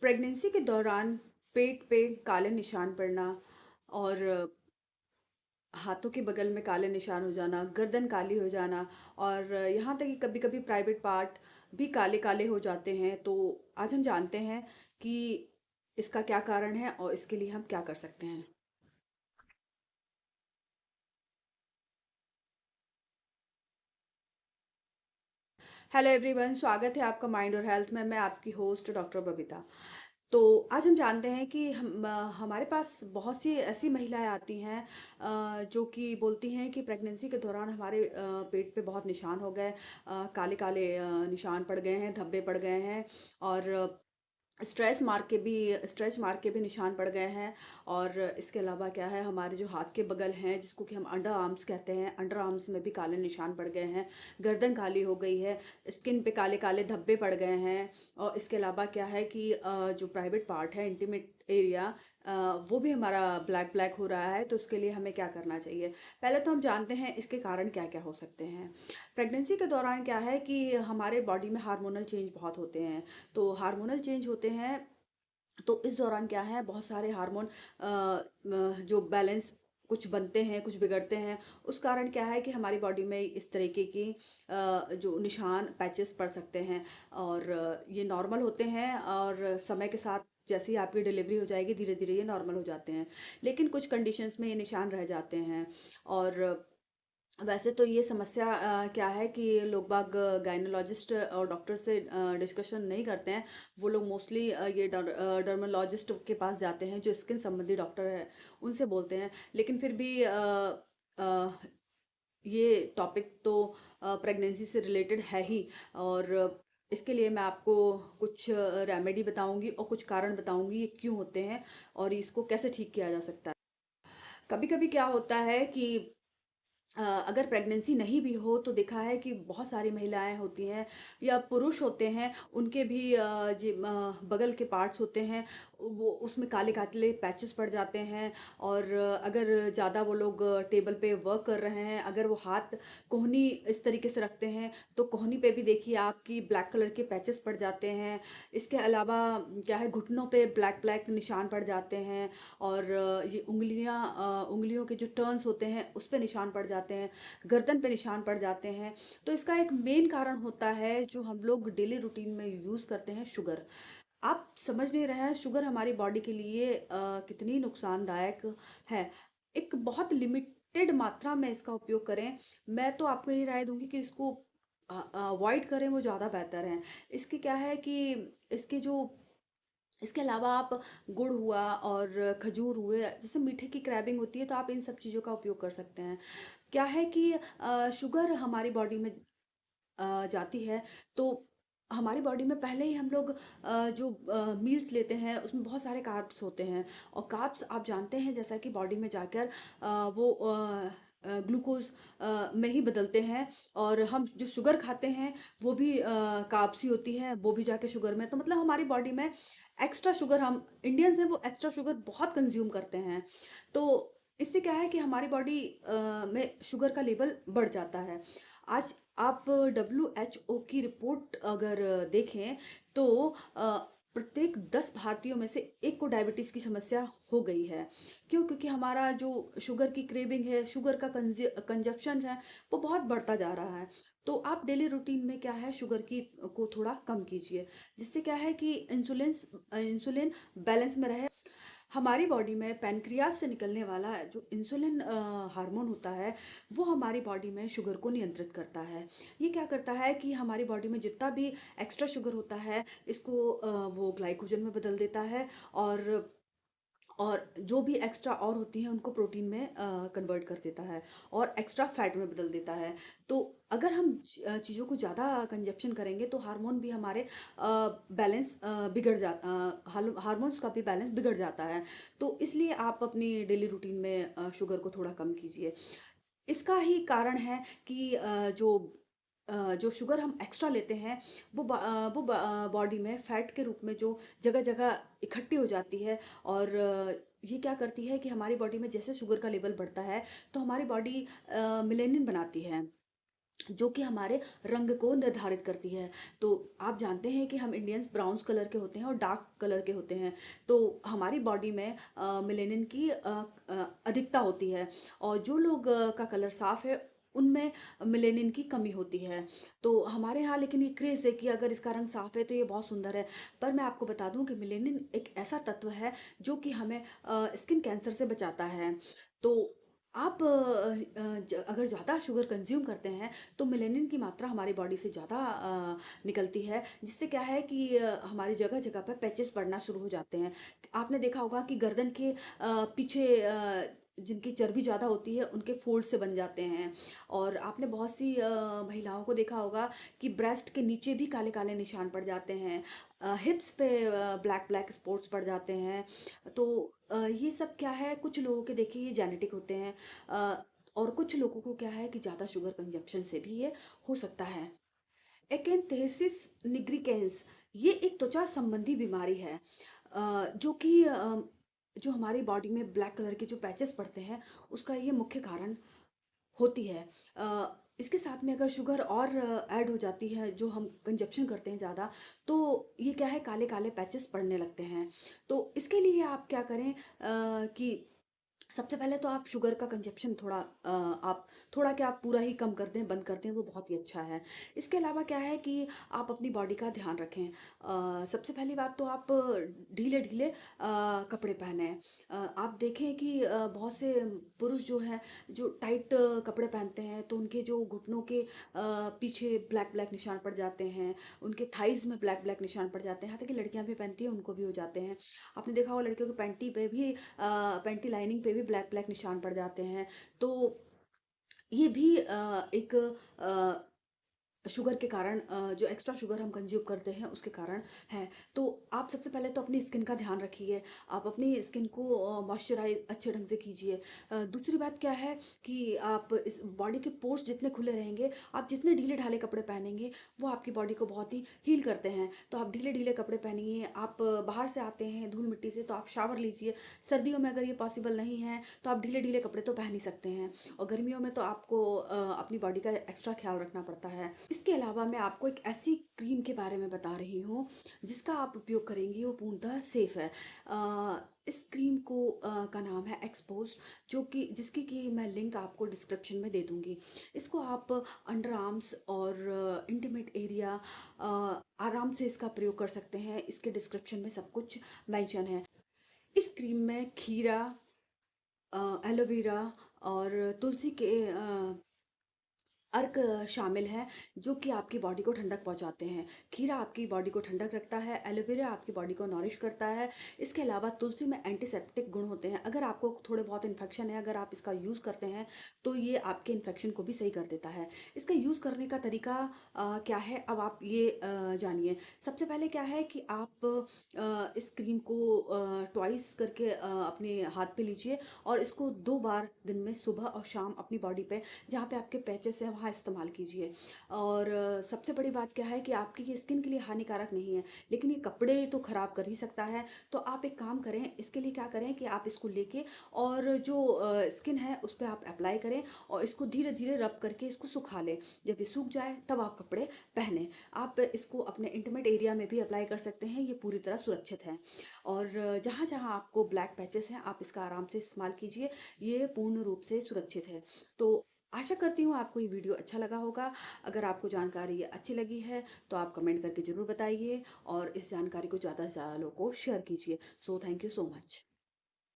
Pregnancy के दौरान पेट पे काले निशान पड़ना और हाथों के बगल में काले निशान हो जाना, गर्दन काली हो जाना और यहाँ तक कि कभी-कभी प्राइवेट पार्ट भी काले-काले हो जाते हैं। तो आज हम जानते हैं कि इसका क्या कारण है और इसके लिए हम क्या कर सकते हैं। हेलो एवरीवन, स्वागत है आपका माइंड और हेल्थ में। मैं आपकी होस्ट डॉक्टर बबीता। तो आज हम जानते हैं कि हमारे पास बहुत सी ऐसी महिलाएं आती हैं जो कि बोलती हैं कि प्रेगनेंसी के दौरान हमारे पेट पे बहुत निशान हो गए, काले काले निशान पड़ गए हैं, धब्बे पड़ गए हैं और स्ट्रेच मार्क के भी निशान पड़ गए हैं। और इसके अलावा क्या है, हमारे जो हाथ के बगल हैं जिसको कि हम अंडर आर्म्स कहते हैं, अंडर आर्म्स में भी काले निशान पड़ गए हैं, गर्दन काली हो गई है, स्किन पे काले काले धब्बे पड़ गए हैं। और इसके अलावा क्या है कि जो प्राइवेट पार्ट है, इंटीमेट एरिया, वो भी हमारा ब्लैक ब्लैक हो रहा है। तो उसके लिए हमें क्या करना चाहिए? पहले तो हम जानते हैं इसके कारण क्या क्या हो सकते हैं। प्रेगनेंसी के दौरान क्या है कि हमारे बॉडी में हार्मोनल चेंज बहुत होते हैं। तो हार्मोनल चेंज होते हैं, तो इस दौरान क्या है, बहुत सारे हार्मोन जो बैलेंस कुछ बनते हैं, कुछ बिगड़ते हैं। उस कारण क्या है कि हमारी बॉडी में इस तरीके की जो निशान पैचेस पड़ सकते हैं। और ये नॉर्मल होते हैं और समय के साथ जैसे ही आपकी डिलीवरी हो जाएगी धीरे धीरे ये नॉर्मल हो जाते हैं। लेकिन कुछ कंडीशंस में ये निशान रह जाते हैं। और वैसे तो ये समस्या क्या है कि लोग बाग गायनोलॉजिस्ट और डॉक्टर से डिस्कशन नहीं करते हैं। वो लोग मोस्टली ये डर्मोलॉजिस्ट के पास जाते हैं जो स्किन संबंधी डॉक्टर है, उनसे बोलते हैं। लेकिन फिर भी अ, ये टॉपिक तो प्रेगनेंसी से रिलेटेड है ही। और इसके लिए मैं आपको कुछ रेमेडी बताऊंगी और कुछ कारण बताऊंगी ये क्यों होते हैं और इसको कैसे ठीक किया जा सकता है। कभी कभी क्या होता है कि अगर प्रेगनेंसी नहीं भी हो तो देखा है कि बहुत सारी महिलाएं होती हैं या पुरुष होते हैं, उनके भी बगल के पार्ट्स होते हैं, वो उसमें काले काले पैचेस पड़ जाते हैं। और अगर ज़्यादा वो लोग टेबल पे वर्क कर रहे हैं, अगर वो हाथ कोहनी इस तरीके से रखते हैं तो कोहनी पे भी देखिए आपकी ब्लैक कलर के पैचेस पड़ जाते हैं। इसके अलावा क्या है, घुटनों पे ब्लैक ब्लैक निशान पड़ जाते हैं। और ये उंगलियों के जो टर्न्स होते हैं उस पे निशान पड़ जाते हैं, गर्दन पे निशान पड़ जाते हैं। तो इसका एक मेन कारण होता है जो हम लोग डेली रूटीन में यूज करते हैं, शुगर। आप समझ नहीं रहे हैं शुगर हमारी बॉडी के लिए कितनी नुकसानदायक है। एक बहुत लिमिटेड मात्रा में इसका उपयोग करें। मैं तो आपको यही राय दूंगी कि इसको अवॉइड करें, वो ज़्यादा बेहतर है। इसके क्या है कि इसके जो इसके अलावा आप गुड़ हुआ और खजूर हुए, जैसे मीठे की क्रैविंग होती है, तो आप इन सब चीज़ों का उपयोग कर सकते हैं। क्या है कि शुगर हमारी बॉडी में जाती है तो हमारी बॉडी में पहले ही हम लोग जो मील्स लेते हैं उसमें बहुत सारे कार्ब्स होते हैं। और कार्ब्स आप जानते हैं जैसा कि बॉडी में जाकर वो ग्लूकोज में ही बदलते हैं। और हम जो शुगर खाते हैं वो भी कार्ब्स ही होती है, वो भी जाके शुगर में। तो मतलब हमारी बॉडी में एक्स्ट्रा शुगर, हम इंडियंस हैं वो एक्स्ट्रा शुगर बहुत कंज्यूम करते हैं। तो इससे क्या है कि हमारी बॉडी में शुगर का लेवल बढ़ जाता है। आज आप WHO की रिपोर्ट अगर देखें तो प्रत्येक 10 भारतीयों में से एक को डायबिटीज की समस्या हो गई है। क्यों? क्योंकि हमारा जो शुगर की क्रेविंग है, शुगर का कंजप्शन है, वो बहुत बढ़ता जा रहा है। तो आप डेली रूटीन में क्या है, शुगर की को थोड़ा कम कीजिए, जिससे क्या है कि इंसुलिन बैलेंस में रहे। हमारी बॉडी में पैनक्रियाज से निकलने वाला जो इंसुलिन हार्मोन होता है, वो हमारी बॉडी में शुगर को नियंत्रित करता है। ये क्या करता है कि हमारी बॉडी में जितना भी एक्स्ट्रा शुगर होता है, इसको वो ग्लाइकोजन में बदल देता है। और जो भी एक्स्ट्रा और होती हैं उनको प्रोटीन में कन्वर्ट कर देता है और एक्स्ट्रा फैट में बदल देता है। तो अगर हम चीज़ों को ज़्यादा कंजप्शन करेंगे तो हार्मोन भी हमारे बैलेंस बिगड़ जाता, हार्मोन्स का भी बैलेंस बिगड़ जाता है। तो इसलिए आप अपनी डेली रूटीन में शुगर को थोड़ा कम कीजिए। इसका ही कारण है कि जो शुगर हम एक्स्ट्रा लेते हैं वो बॉडी में फैट के रूप में जो जगह जगह इकट्ठी हो जाती है। और ये क्या करती है कि हमारी बॉडी में जैसे शुगर का लेवल बढ़ता है तो हमारी बॉडी मिलेनिन बनाती है। जो कि हमारे रंग को निर्धारित करती है। तो आप जानते हैं कि हम इंडियंस ब्राउन कलर के होते हैं और डार्क कलर के होते हैं। तो हमारी बॉडी में मेलेनिन की अधिकता होती है, और जो लोग का कलर साफ है उनमें मेलेनिन की कमी होती है। तो हमारे यहाँ लेकिन ये क्रेज़ है कि अगर इसका रंग साफ है तो ये बहुत सुंदर है। पर मैं आपको बता दूं कि मेलेनिन एक ऐसा तत्व है जो कि हमें स्किन कैंसर से बचाता है। तो आप अगर ज़्यादा शुगर कंज्यूम करते हैं तो मेलेनिन की मात्रा हमारी बॉडी से ज़्यादा निकलती है, जिससे क्या है कि हमारी जगह जगह पर पैचेस पड़ना शुरू हो जाते हैं। आपने देखा होगा कि गर्दन के पीछे जिनकी चर्बी ज़्यादा होती है उनके फोल्ड से बन जाते हैं। और आपने बहुत सी महिलाओं को देखा होगा कि ब्रेस्ट के नीचे भी काले काले निशान पड़ जाते हैं, हिप्स पे ब्लैक ब्लैक स्पॉट्स पड़ जाते हैं। तो ये सब क्या है, कुछ लोगों के देखिए ये जेनेटिक होते हैं, और कुछ लोगों को क्या है कि ज़्यादा शुगर कंजप्शन से भी ये हो सकता है। एक्नेस्थेसिस निग्रिकेंस ये एक त्वचा संबंधी बीमारी है, जो कि जो हमारी बॉडी में ब्लैक कलर के जो पैचेस पड़ते हैं उसका ये मुख्य कारण होती है। इसके साथ में अगर शुगर और ऐड हो जाती है, जो हम कंजप्शन करते हैं ज़्यादा, तो ये क्या है, काले काले पैचेस पड़ने लगते हैं। तो इसके लिए आप क्या करें कि सबसे पहले तो आप शुगर का कंजप्शन थोड़ा आप थोड़ा क्या, आप पूरा ही कम कर दें, बंद कर दें, वो बहुत ही अच्छा है। इसके अलावा क्या है कि आप अपनी बॉडी का ध्यान रखें। सबसे पहली बात तो आप ढीले ढीले कपड़े पहने। आप देखें कि बहुत से पुरुष जो हैं जो टाइट कपड़े पहनते हैं तो उनके जो घुटनों के पीछे ब्लैक ब्लैक निशान पड़ जाते हैं, उनके थाइज में ब्लैक ब्लैक निशान पड़ जाते हैं, यहाँ तक कि लड़कियां भी पहनती हैं उनको भी हो जाते हैं। आपने देखा होगा लड़कियों की पैंटी पे भी पैंटी लाइनिंग पे भी ब्लैक ब्लैक निशान पड़ जाते हैं। तो ये भी एक शुगर के कारण, जो एक्स्ट्रा शुगर हम कंज्यूम करते हैं उसके कारण है। तो आप सबसे पहले तो अपनी स्किन का ध्यान रखिए, आप अपनी स्किन को मॉइस्चराइज अच्छे ढंग से कीजिए। दूसरी बात क्या है कि आप इस बॉडी के पोर्स जितने खुले रहेंगे, आप जितने ढीले ढाले कपड़े पहनेंगे वो आपकी बॉडी को बहुत ही हील करते हैं। तो आप ढीले ढीले कपड़े पहनिए। आप बाहर से आते हैं धूल मिट्टी से तो आप शावर लीजिए। सर्दियों में अगर ये पॉसिबल नहीं है तो आप ढीले ढीले कपड़े तो पहन ही सकते हैं, और गर्मियों में तो आपको अपनी बॉडी का एक्स्ट्रा ख्याल रखना पड़ता है। इसके अलावा मैं आपको एक ऐसी क्रीम के बारे में बता रही हूँ जिसका आप उपयोग करेंगी वो पूर्णतः सेफ है। इस क्रीम को का नाम है एक्सपोज, जो कि जिसकी कि मैं लिंक आपको डिस्क्रिप्शन में दे दूंगी। इसको आप अंडर आर्म्स और इंटीमेट एरिया आराम से इसका प्रयोग कर सकते हैं। इसके डिस्क्रिप्शन में सब कुछ मेंशन है। इस क्रीम में खीरा, एलोवेरा और तुलसी के अर्क शामिल हैं, जो कि आपकी बॉडी को ठंडक पहुंचाते हैं। खीरा आपकी बॉडी को ठंडक रखता है, एलोवेरा आपकी बॉडी को नॉरिश करता है। इसके अलावा तुलसी में एंटीसेप्टिक गुण होते हैं। अगर आपको थोड़े बहुत इन्फेक्शन है, अगर आप इसका यूज़ करते हैं तो ये आपके इन्फेक्शन को भी सही कर देता है। इसका यूज़ करने का तरीका क्या है, अब आप ये जानिए। सबसे पहले क्या है कि आप इस क्रीम को ट्वाइस करके अपने हाथ पे लीजिए, और इसको 2 बार दिन में सुबह और शाम अपनी बॉडी पे जहाँ पे आपके पैचेस हैं वहाँ इस्तेमाल कीजिए। और सबसे बड़ी बात क्या है कि आपकी ये स्किन के लिए हानिकारक नहीं है, लेकिन ये कपड़े तो ख़राब कर ही सकता है। तो आप एक काम करें, इसके लिए क्या करें कि आप इसको लेके और जो स्किन है उस पर आप अप्लाई करें, और इसको धीरे धीरे रब करके इसको सुखा लें। जब ये सूख जाए तब आप कपड़े पहने। आप इसको अपने इंटीमेट एरिया में भी अप्लाई कर सकते हैं, ये पूरी तरह सुरक्षित है। और जहाँ जहाँ आपको ब्लैक पैचेस हैं आप इसका आराम से इस्तेमाल कीजिए, ये पूर्ण रूप से सुरक्षित है। तो आशा करती हूँ आपको ये वीडियो अच्छा लगा होगा। अगर आपको जानकारी ये अच्छी लगी है तो आप कमेंट करके ज़रूर बताइए, और इस जानकारी को ज़्यादा से ज़्यादा लोगों को शेयर कीजिए। So thank you so much.